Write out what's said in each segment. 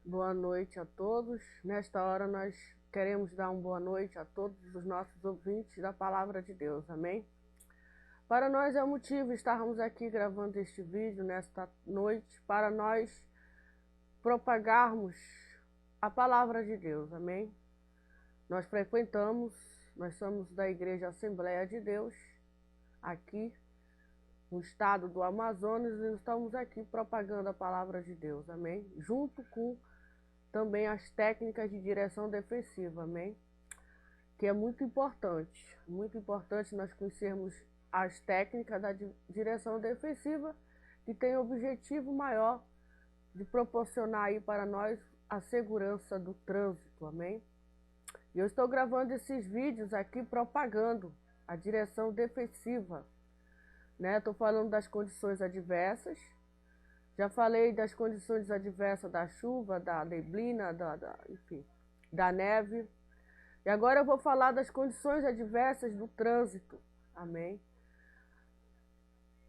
Boa noite a todos. Nesta hora nós queremos dar uma boa noite a todos os nossos ouvintes da Palavra de Deus, amém? Para nós é um motivo estarmos aqui gravando este vídeo nesta noite, para nós propagarmos a Palavra de Deus, amém? Nós somos da Igreja Assembleia de Deus, aqui no estado do Amazonas, e estamos aqui propagando a Palavra de Deus, amém? Junto com também as técnicas de direção defensiva, amém? Que é muito importante nós conhecermos as técnicas da direção defensiva, que tem o objetivo maior de proporcionar aí para nós a segurança do trânsito, amém? E eu estou gravando esses vídeos aqui propagando a direção defensiva, né? Estou falando das condições adversas. Já falei das condições adversas da chuva, da neblina, enfim, da neve. E agora eu vou falar das condições adversas do trânsito. Amém?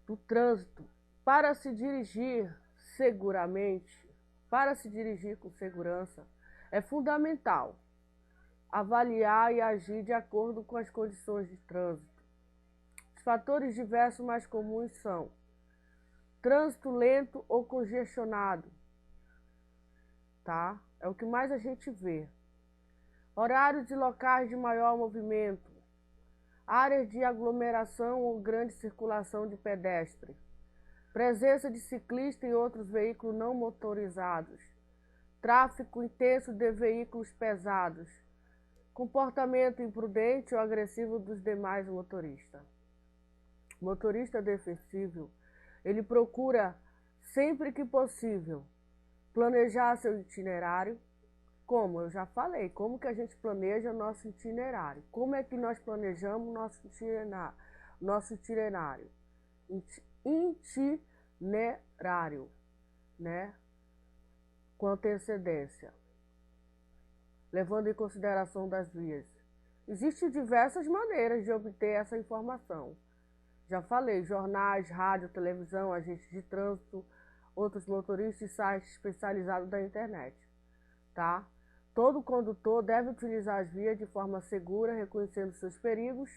Do trânsito. Para se dirigir seguramente, para se dirigir com segurança, é fundamental avaliar e agir de acordo com as condições de trânsito. Os fatores diversos mais comuns são trânsito lento ou congestionado, tá? É o que mais a gente vê. Horários de locais de maior movimento, áreas de aglomeração ou grande circulação de pedestres, presença de ciclistas e outros veículos não motorizados, tráfego intenso de veículos pesados, comportamento imprudente ou agressivo dos demais motoristas. Motorista defensivo, ele procura, sempre que possível, planejar seu itinerário. Como? Eu já falei, como que a gente planeja o nosso itinerário? Como é que nós planejamos nosso itinerário? Itinerário, né? Com antecedência, levando em consideração das vias. Existem diversas maneiras de obter essa informação. Já falei, jornais, rádio, televisão, agentes de trânsito, outros motoristas e sites especializados da internet, tá? Todo condutor deve utilizar as vias de forma segura, reconhecendo seus perigos,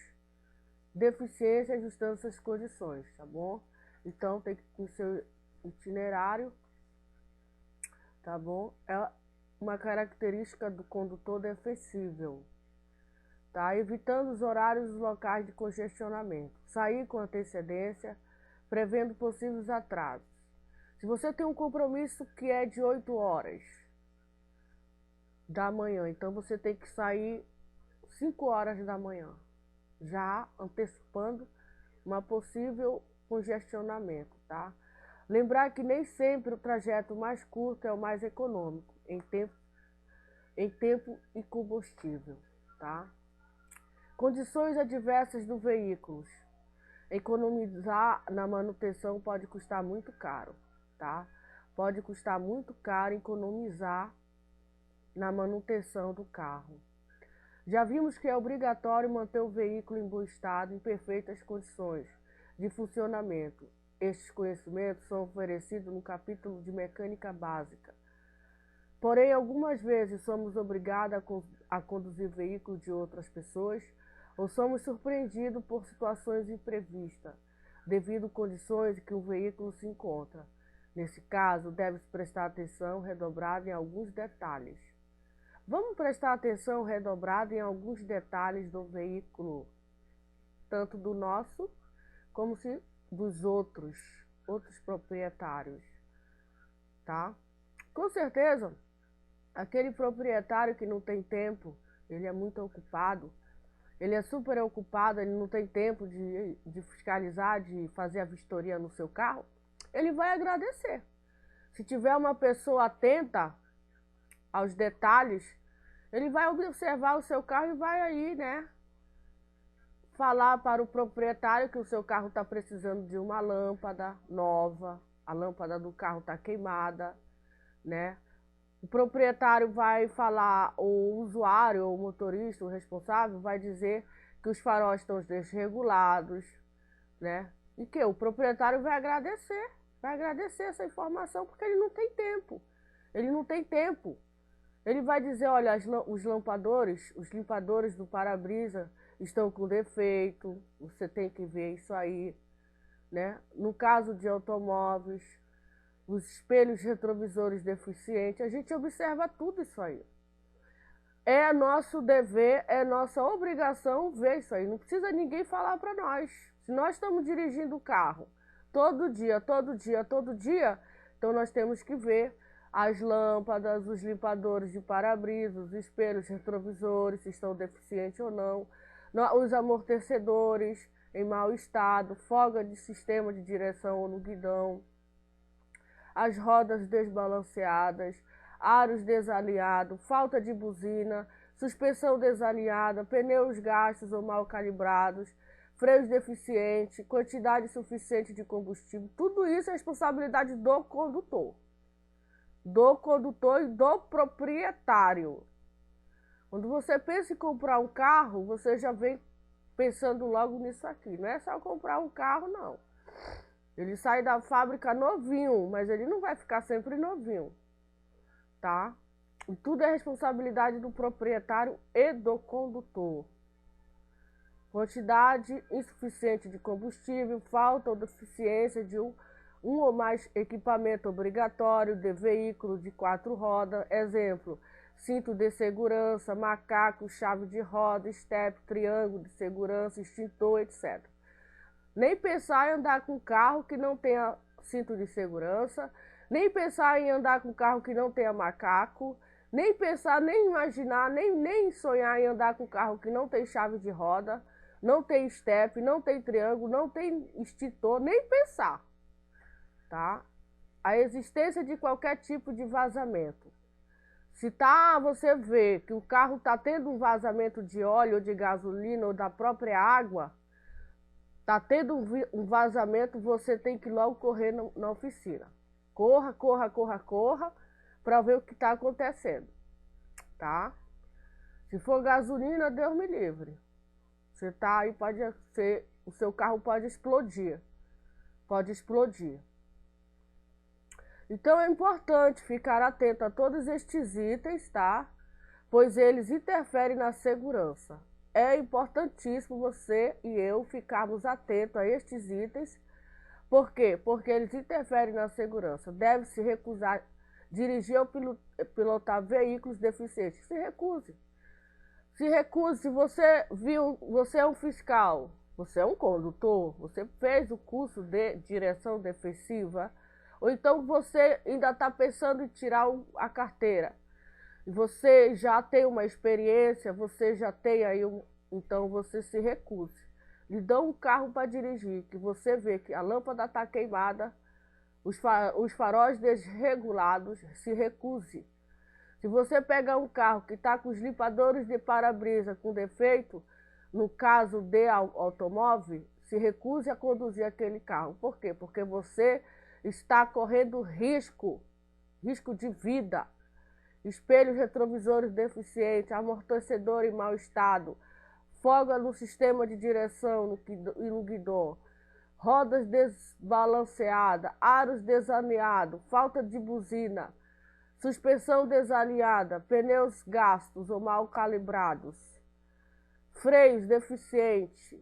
deficiências e ajustando suas condições, tá bom? Então tem que conhecer o itinerário, tá bom? É uma característica do condutor defensível. Tá? Evitando os horários e os locais de congestionamento. Sair com antecedência, prevendo possíveis atrasos. Se você tem um compromisso que é de 8 horas da manhã, então você tem que sair 5 horas da manhã, já antecipando uma possível congestionamento, tá? Lembrar que nem sempre o trajeto mais curto é o mais econômico em tempo e combustível, tá? Condições adversas do veículo. Economizar na manutenção pode custar muito caro, tá? Pode custar muito caro economizar na manutenção do carro. Já vimos que é obrigatório manter o veículo em bom estado, em perfeitas condições de funcionamento. Estes conhecimentos são oferecidos no capítulo de mecânica básica. Porém, algumas vezes somos obrigados a conduzir veículos de outras pessoas, ou somos surpreendidos por situações imprevistas, devido a condições em que o veículo se encontra. Nesse caso, deve-se prestar atenção redobrada em alguns detalhes. Vamos prestar atenção redobrada em alguns detalhes do veículo, tanto do nosso como dos outros proprietários, tá? Com certeza, aquele proprietário que não tem tempo, ele é muito ocupado, ele é super ocupado, ele não tem tempo de fiscalizar, de fazer a vistoria no seu carro, ele vai agradecer. Se tiver uma pessoa atenta aos detalhes, ele vai observar o seu carro e vai aí, né, falar para o proprietário que o seu carro está precisando de uma lâmpada nova, a lâmpada do carro está queimada, né? O proprietário vai falar, o usuário, ou o motorista, o responsável, vai dizer que os faróis estão desregulados, né? E que o proprietário vai agradecer essa informação, porque ele não tem tempo. Ele não tem tempo. Ele vai dizer, olha, os limpadores do para-brisa estão com defeito, você tem que ver isso aí, né? No caso de automóveis, os espelhos retrovisores deficientes, a gente observa tudo isso aí. É nosso dever, é nossa obrigação ver isso aí. Não precisa ninguém falar para nós. Se nós estamos dirigindo o carro todo dia, então nós temos que ver as lâmpadas, os limpadores de para-brisa, os espelhos retrovisores, se estão deficientes ou não, os amortecedores em mau estado, folga de sistema de direção ou no guidão, as rodas desbalanceadas, aros desalinhados, falta de buzina, suspensão desalinhada, pneus gastos ou mal calibrados, freios deficientes, quantidade suficiente de combustível. Tudo isso é responsabilidade do condutor e do proprietário. Quando você pensa em comprar um carro, você já vem pensando logo nisso aqui. Não é só comprar um carro, não. Ele sai da fábrica novinho, mas ele não vai ficar sempre novinho, tá? E tudo é responsabilidade do proprietário e do condutor. Quantidade insuficiente de combustível, falta ou deficiência de um ou mais equipamento obrigatório de veículo de 4 rodas, exemplo, cinto de segurança, macaco, chave de roda, estepe, triângulo de segurança, extintor, etc. Nem pensar em andar com carro que não tenha cinto de segurança, nem pensar em andar com carro que não tenha macaco, nem pensar, nem imaginar, nem sonhar em andar com carro que não tem chave de roda, não tem estepe, não tem triângulo, não tem extintor, nem pensar, tá? A existência de qualquer tipo de vazamento. Se você vê que o carro está tendo um vazamento de óleo ou de gasolina ou da própria água, está tendo um vazamento, você tem que logo correr na oficina. Corra para ver o que está acontecendo, tá? Se for gasolina, Deus me livre. Você tá aí, o seu carro pode explodir. Então é importante ficar atento a todos estes itens, tá? Pois eles interferem na segurança. É importantíssimo você e eu ficarmos atentos a estes itens. Por quê? Porque eles interferem na segurança. Deve-se recusar dirigir ou pilotar veículos deficientes. Se recuse. Se você viu, você é um fiscal, você é um condutor, você fez o curso de direção defensiva, ou então você ainda está pensando em tirar a carteira, e você já tem uma experiência, você já tem aí então você se recuse. Lhe dão um carro para dirigir, que você vê que a lâmpada está queimada, os faróis desregulados, se recuse. Se você pegar um carro que está com os limpadores de para-brisa com defeito, no caso de automóvel, se recuse a conduzir aquele carro. Por quê? Porque você está correndo risco de vida. Espelhos retrovisores deficientes, amortecedor em mau estado, folga no sistema de direção e no guidão, rodas desbalanceadas, aros desalinhados, falta de buzina, suspensão desalinhada, pneus gastos ou mal calibrados, freios deficientes,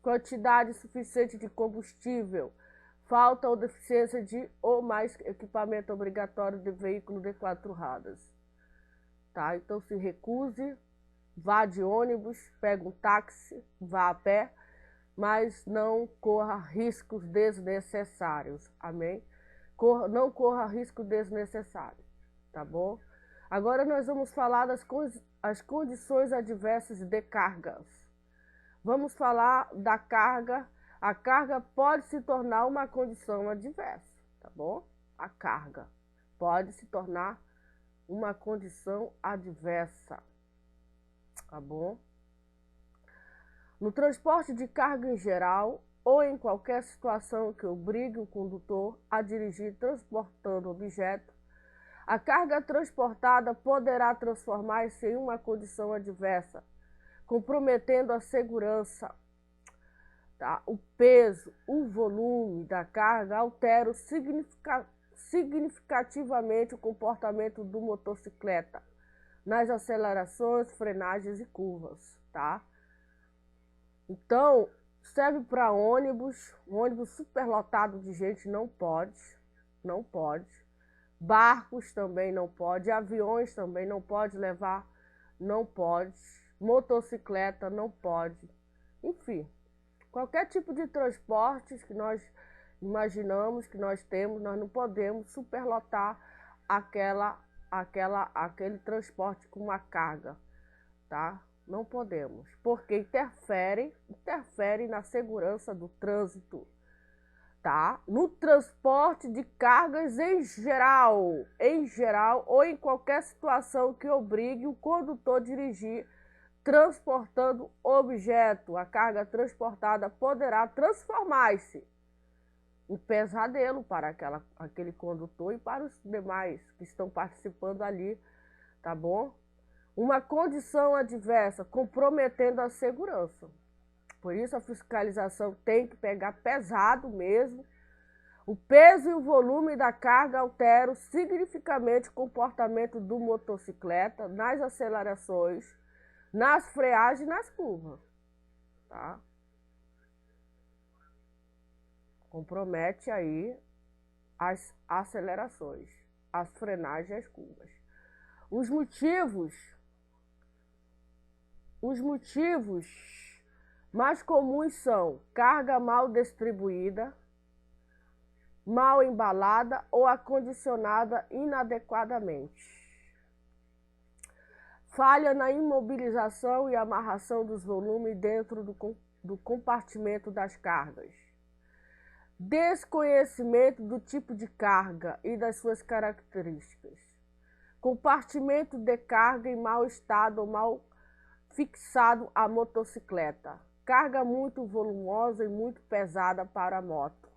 quantidade suficiente de combustível, falta ou deficiência de ou mais equipamento obrigatório de veículo de 4 rodas. Tá? Então se recuse, vá de ônibus, pega um táxi, vá a pé, mas não corra riscos desnecessários. Amém? Não corra risco desnecessário, tá bom? Agora nós vamos falar das condições adversas de cargas. Vamos falar da carga. A carga pode se tornar uma condição adversa, tá bom? A carga pode se tornar uma condição adversa, tá bom? No transporte de carga em geral, ou em qualquer situação que obrigue o condutor a dirigir transportando objeto, a carga transportada poderá transformar-se em uma condição adversa, comprometendo a segurança. Tá? O peso, o volume da carga altera significativamente o comportamento do motocicleta nas acelerações, frenagens e curvas, tá? Então, serve para ônibus, ônibus superlotado de gente não pode, não pode. Barcos também não pode, aviões também não pode levar, não pode. Motocicleta não pode. Enfim, qualquer tipo de transporte que nós imaginamos, que nós temos, nós não podemos superlotar aquele transporte com uma carga, tá? Não podemos, porque interfere na segurança do trânsito, tá? No transporte de cargas em geral, ou em qualquer situação que obrigue o condutor a dirigir transportando objeto. A carga transportada poderá transformar-se em pesadelo para aquele condutor e para os demais que estão participando ali, tá bom? Uma condição adversa comprometendo a segurança. Por isso a fiscalização tem que pegar pesado mesmo. O peso e o volume da carga alteram significativamente o comportamento do motocicleta nas acelerações, nas freagens e nas curvas, tá? Compromete aí as acelerações, as frenagens e as curvas. Os motivos mais comuns são carga mal distribuída, mal embalada ou acondicionada inadequadamente. Falha na imobilização e amarração dos volumes dentro do compartimento das cargas. Desconhecimento do tipo de carga e das suas características. Compartimento de carga em mau estado ou mal fixado à motocicleta. Carga muito volumosa e muito pesada para a moto.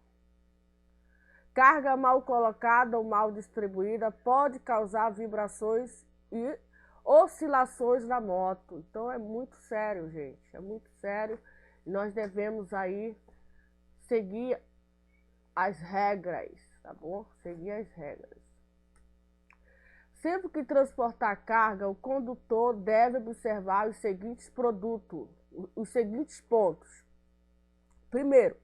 Carga mal colocada ou mal distribuída pode causar vibrações e oscilações na moto. Então é muito sério, gente. É muito sério. Nós devemos aí seguir as regras, tá bom? Seguir as regras. Sempre que transportar carga, o condutor deve observar os seguintes pontos. Primeiro,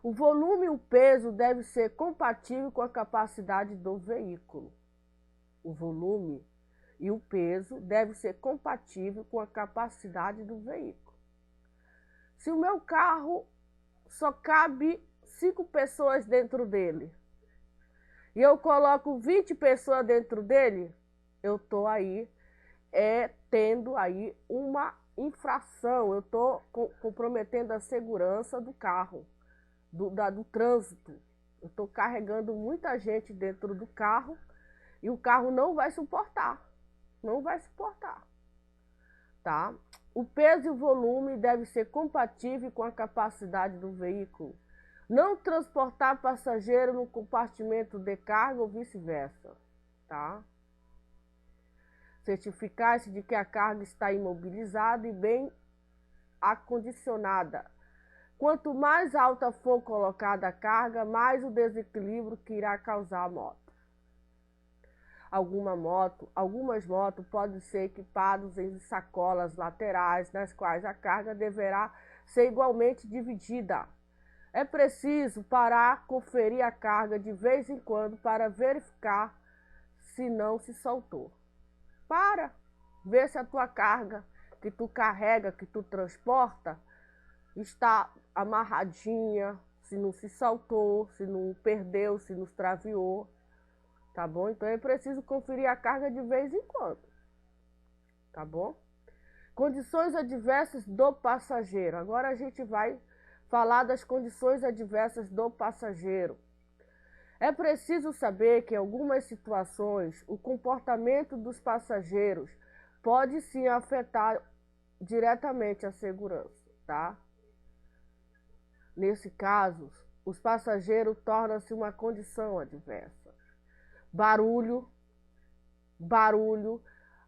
o volume e o peso devem ser compatíveis com a capacidade do veículo. O volume e o peso devem ser compatíveis com a capacidade do veículo. Se o meu carro só cabe 5 pessoas dentro dele e eu coloco 20 pessoas dentro dele, eu estou aí tendo aí uma infração, eu estou comprometendo a segurança do carro, do trânsito. Eu estou carregando muita gente dentro do carro e o carro não vai suportar, tá? O peso e o volume devem ser compatíveis com a capacidade do veículo. Não transportar passageiro no compartimento de carga ou vice-versa, tá? Certificar-se de que a carga está imobilizada e bem acondicionada. Quanto mais alta for colocada a carga, mais o desequilíbrio que irá causar a moto. Algumas motos podem ser equipadas em sacolas laterais, nas quais a carga deverá ser igualmente dividida. É preciso parar, conferir a carga de vez em quando para verificar se não se soltou. Para, ver se a tua carga que tu carrega, que tu transporta, está amarradinha, se não se soltou, se não perdeu, se não extraviou, tá bom? Então é preciso conferir a carga de vez em quando, tá bom? Condições adversas do passageiro. Agora a gente vai falar das condições adversas do passageiro. É preciso saber que em algumas situações o comportamento dos passageiros pode sim afetar diretamente a segurança, tá? Nesse caso, os passageiros tornam-se uma condição adversa. Barulho,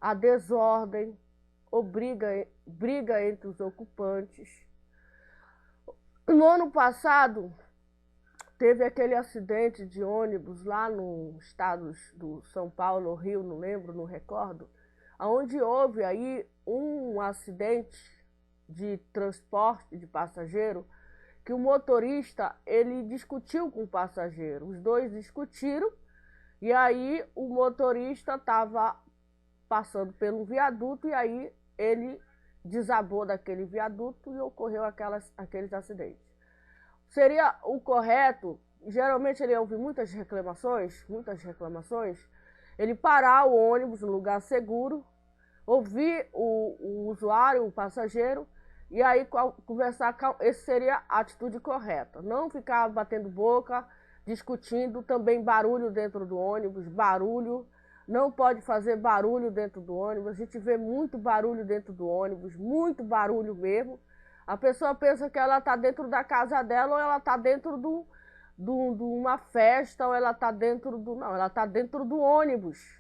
a desordem, ou briga entre os ocupantes. No ano passado, teve aquele acidente de ônibus lá no estado do São Paulo, Rio, não lembro, não recordo, onde houve aí um acidente de transporte de passageiro, que o motorista, ele discutiu com o passageiro, os dois discutiram, e aí o motorista estava passando pelo viaduto, e aí ele desabou daquele viaduto e ocorreu aqueles acidentes. Seria o correto, geralmente ele ouve muitas reclamações, ele parar o ônibus no lugar seguro, ouvir o usuário, o passageiro, e aí conversar, essa seria a atitude correta. Não ficar batendo boca, discutindo, também barulho dentro do ônibus, barulho, não pode fazer barulho dentro do ônibus, a gente vê muito barulho dentro do ônibus, muito barulho mesmo. A pessoa pensa que ela está dentro da casa dela ou ela está dentro de uma festa, ou ela está dentro do... Não, ela está dentro do ônibus.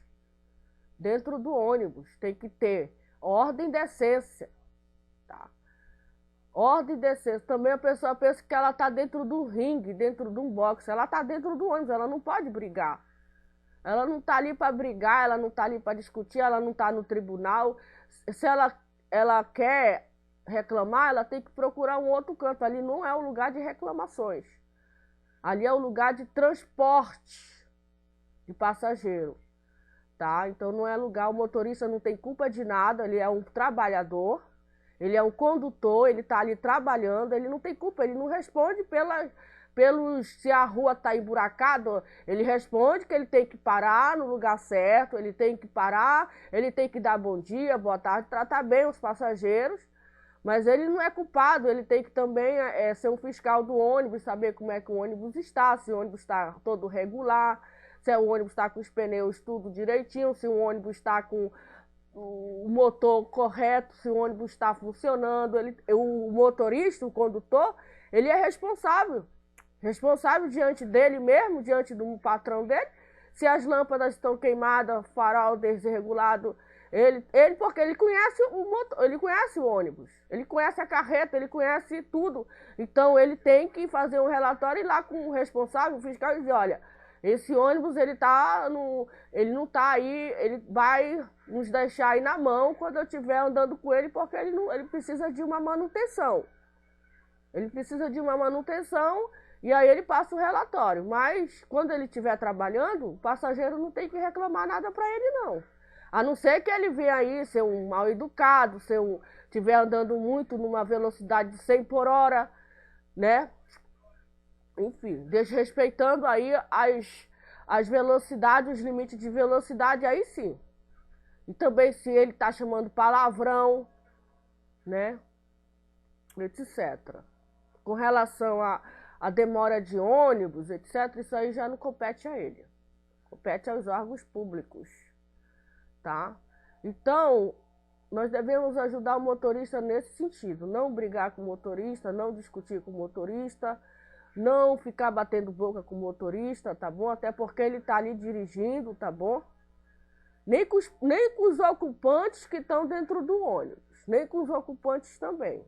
Dentro do ônibus. Tem que ter ordem e decência. Tá? Ordem e decência. Também a pessoa pensa que ela está dentro do ringue, dentro de um boxe. Ela está dentro do ônibus, ela não pode brigar. Ela não está ali para brigar, ela não está ali para discutir, ela não está no tribunal. Se ela quer reclamar, ela tem que procurar um outro canto. Ali não é o lugar de reclamações. Ali é o lugar de transporte de passageiro. Tá? Então não é lugar, o motorista não tem culpa de nada, ele é um trabalhador, ele é um condutor, ele está ali trabalhando, ele não tem culpa, ele não responde se a rua está emburacada, ele responde que ele tem que parar no lugar certo, ele tem que parar, ele tem que dar bom dia, boa tarde, tratar bem os passageiros, mas ele não é culpado, ele tem que também ser um fiscal do ônibus, saber como é que o ônibus está, se o ônibus está todo regular, se o ônibus está com os pneus tudo direitinho, se o ônibus está com o motor correto, se o ônibus está funcionando. O motorista, o condutor, ele é responsável. Responsável diante dele mesmo, diante do patrão dele. Se as lâmpadas estão queimadas, farol desregulado, porque ele conhece o motor, ele conhece o ônibus, ele conhece a carreta, ele conhece tudo. Então ele tem que fazer um relatório e ir lá com o responsável, o fiscal, e dizer, olha, esse ônibus ele não tá aí, ele vai nos deixar aí na mão quando eu estiver andando com ele, porque ele precisa de uma manutenção. Ele precisa de uma manutenção e aí ele passa o relatório. Mas quando ele estiver trabalhando, o passageiro não tem que reclamar nada para ele não. A não ser que ele venha aí ser um mal educado, estiver andando muito numa velocidade de 100 por hora, né? Enfim, desrespeitando aí as velocidades, os limites de velocidade, aí sim. E também se ele está chamando palavrão, né? Etc. Com relação à demora de ônibus, etc., isso aí já não compete a ele. Compete aos órgãos públicos, tá? Então, nós devemos ajudar o motorista nesse sentido. Não brigar com o motorista, não discutir com o motorista, não ficar batendo boca com o motorista, tá bom? Até porque ele tá ali dirigindo, tá bom? Nem com os ocupantes que estão dentro do ônibus, nem com os ocupantes também.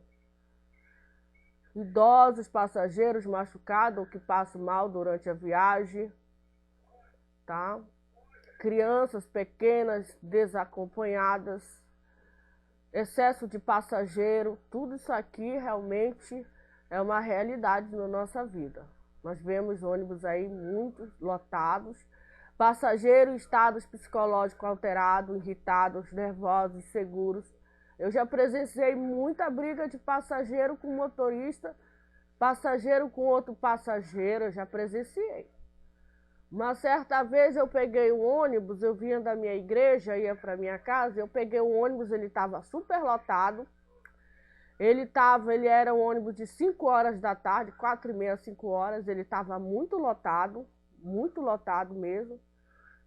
Idosos, passageiros machucados ou que passam mal durante a viagem, tá? Crianças pequenas desacompanhadas, excesso de passageiro, tudo isso aqui realmente é uma realidade na nossa vida. Nós vemos ônibus aí muito lotados, passageiros em estados psicológicos alterados, irritados, nervosos, inseguros. Eu já presenciei muita briga de passageiro com motorista, passageiro com outro passageiro, eu já presenciei. Uma certa vez eu peguei um ônibus, eu vinha da minha igreja, ia para minha casa, eu peguei um ônibus, ele estava super lotado. Ele era um ônibus de 5 horas da tarde, 4h30, 5 horas, ele estava muito lotado mesmo.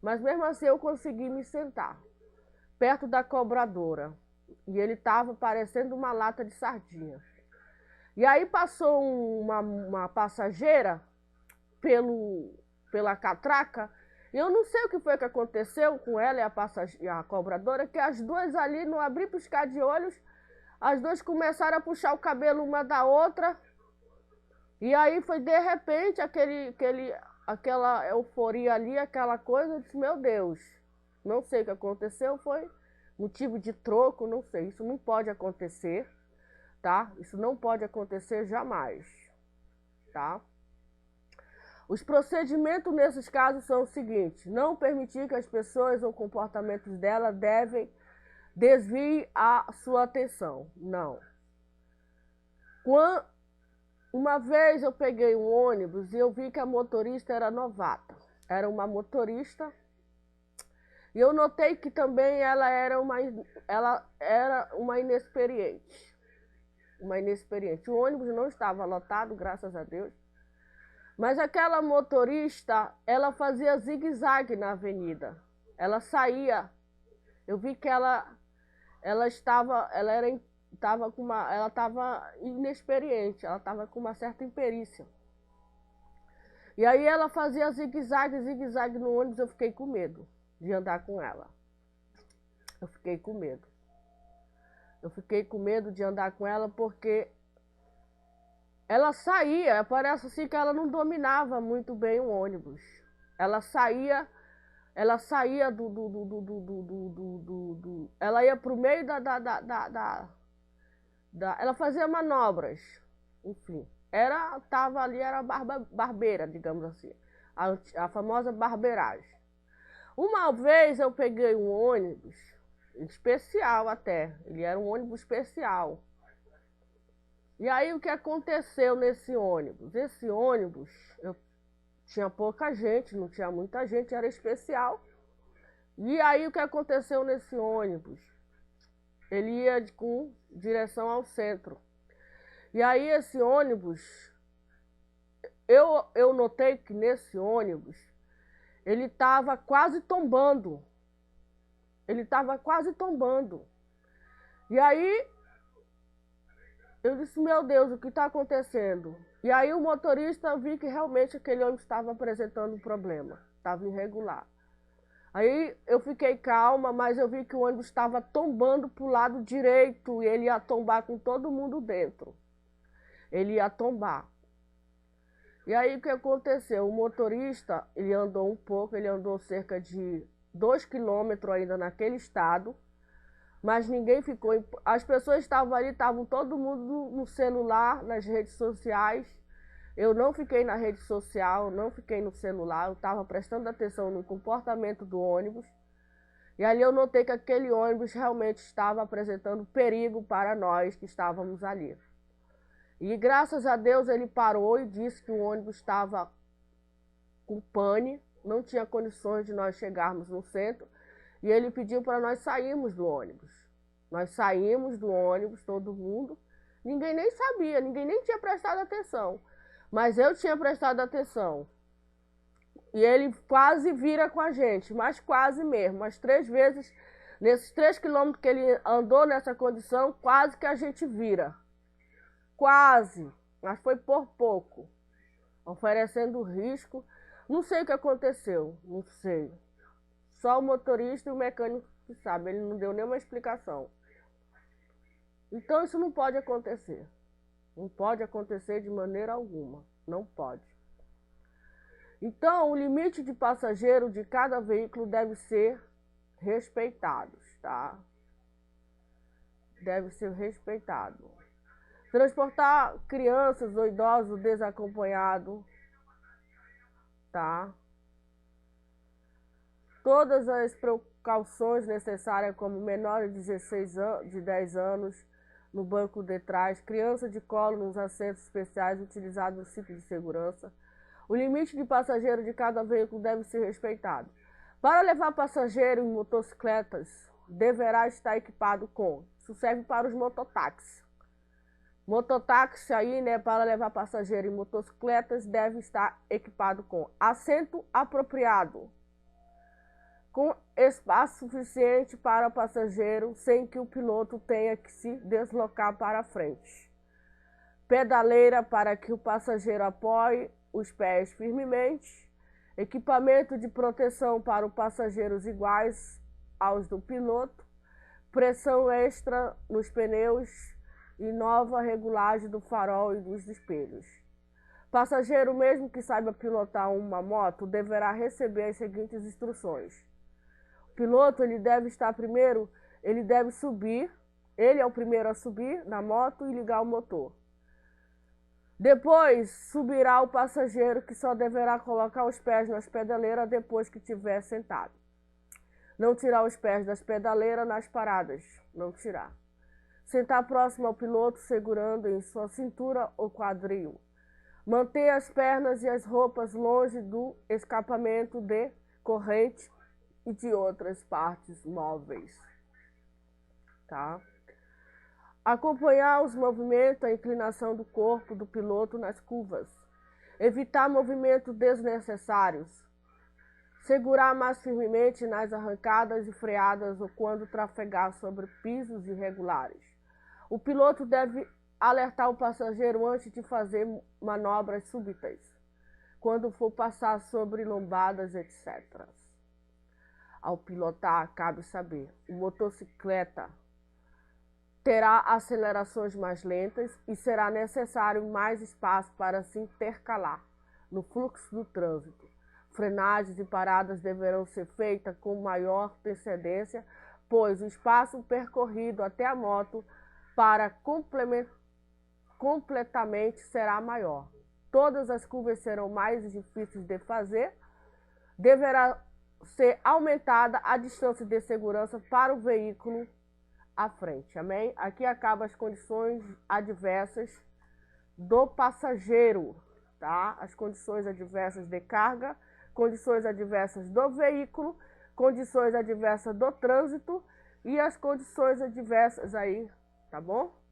Mas mesmo assim eu consegui me sentar, perto da cobradora. E ele estava parecendo uma lata de sardinha. E aí passou uma passageira pela catraca, e eu não sei o que foi que aconteceu com ela e a cobradora, que as duas ali, não abri piscar de olhos, as duas começaram a puxar o cabelo uma da outra, E aí foi de repente aquela euforia ali, aquela coisa, eu disse, meu Deus, não sei o que aconteceu, foi motivo de troco, não sei, isso não pode acontecer, tá? Isso não pode acontecer jamais, tá? Os procedimentos nesses casos são os seguintes: não permitir que as pessoas ou comportamentos dela desviem a sua atenção. Não. Uma vez eu peguei um ônibus e eu vi que a motorista era novata. Era uma motorista. E eu notei que também ela era uma inexperiente. Uma inexperiente. O ônibus não estava lotado, graças a Deus. Mas aquela motorista, ela fazia zigue-zague na avenida. Ela saía. Eu vi que ela estava inexperiente, ela estava com uma certa imperícia. E aí ela fazia zigue-zague no ônibus, eu fiquei com medo de andar com ela. Eu fiquei com medo. Eu fiquei com medo de andar com ela porque ela saía, parece assim que ela não dominava muito bem o ônibus. Ela saía ela ia pro meio ela fazia manobras, enfim. Tava ali, era barbeira, digamos assim. A famosa barbeiragem. Uma vez eu peguei um ônibus especial até, ele era um ônibus especial. E aí o que aconteceu nesse ônibus? Esse ônibus, tinha pouca gente, não tinha muita gente, era especial. E aí o que aconteceu nesse ônibus? Ele ia com direção ao centro. E aí esse ônibus, eu notei que nesse ônibus, ele estava quase tombando. Ele estava quase tombando. E aí eu disse, meu Deus, o que está acontecendo? E aí o motorista viu que realmente aquele ônibus estava apresentando um problema, estava irregular. Aí eu fiquei calma, mas eu vi que o ônibus estava tombando para o lado direito e ele ia tombar com todo mundo dentro. Ele ia tombar. E aí o que aconteceu? O motorista, ele andou um pouco, ele andou cerca de 2 quilômetros ainda naquele estado, mas ninguém ficou. As pessoas estavam ali, estavam todo mundo no celular, nas redes sociais. Eu não fiquei na rede social, não fiquei no celular, eu estava prestando atenção no comportamento do ônibus. E ali eu notei que aquele ônibus realmente estava apresentando perigo para nós que estávamos ali. E graças a Deus ele parou e disse que o ônibus estava com pane, não tinha condições de nós chegarmos no centro. E ele pediu para nós sairmos do ônibus. Nós saímos do ônibus, todo mundo. Ninguém nem sabia, ninguém nem tinha prestado atenção. Mas eu tinha prestado atenção. E ele quase vira com a gente, mas quase mesmo. Mas 3 vezes, nesses 3 quilômetros que ele andou nessa condição, quase que a gente vira. Quase, mas foi por pouco. Oferecendo risco. Não sei o que aconteceu, não sei. Só o motorista e o mecânico que sabe, ele não deu nenhuma explicação. Então isso não pode acontecer. Não pode acontecer de maneira alguma. Não pode. Então o limite de passageiro de cada veículo deve ser respeitado, tá? Deve ser respeitado. Transportar crianças ou idosos desacompanhados, tá? Todas as precauções necessárias, como menores de 10 anos no banco de trás, criança de colo nos assentos especiais utilizados no cinto de segurança. O limite de passageiro de cada veículo deve ser respeitado. Para levar passageiro em motocicletas, deverá estar equipado com... Isso serve para os mototáxis. Mototáxi aí, né, para levar passageiro em motocicletas, deve estar equipado com assento apropriado, com espaço suficiente para o passageiro, sem que o piloto tenha que se deslocar para a frente. Pedaleira para que o passageiro apoie os pés firmemente. Equipamento de proteção para os passageiros iguais aos do piloto. Pressão extra nos pneus e nova regulagem do farol e dos espelhos. Passageiro, mesmo que saiba pilotar uma moto, deverá receber as seguintes instruções. O piloto, ele deve subir, ele é o primeiro a subir na moto e ligar o motor. Depois subirá o passageiro, que só deverá colocar os pés nas pedaleiras depois que estiver sentado. Não tirar os pés das pedaleiras nas paradas, não tirar. Sentar próximo ao piloto, segurando em sua cintura o quadril. Manter as pernas e as roupas longe do escapamento de corrente e de outras partes móveis. Tá? Acompanhar os movimentos, a inclinação do corpo do piloto nas curvas. Evitar movimentos desnecessários. Segurar mais firmemente nas arrancadas e freadas ou quando trafegar sobre pisos irregulares. O piloto deve alertar o passageiro antes de fazer manobras súbitas, quando for passar sobre lombadas, etc. Ao pilotar, cabe saber, o motocicleta terá acelerações mais lentas e será necessário mais espaço para se intercalar no fluxo do trânsito. Frenagens e paradas deverão ser feitas com maior antecedência, pois o espaço percorrido até a moto para completamente será maior. Todas as curvas serão mais difíceis de fazer. Deverá ser aumentada a distância de segurança para o veículo à frente. Amém? Aqui acabam as condições adversas do passageiro, tá? As condições adversas de carga, condições adversas do veículo, condições adversas do trânsito e as condições adversas aí, tá bom?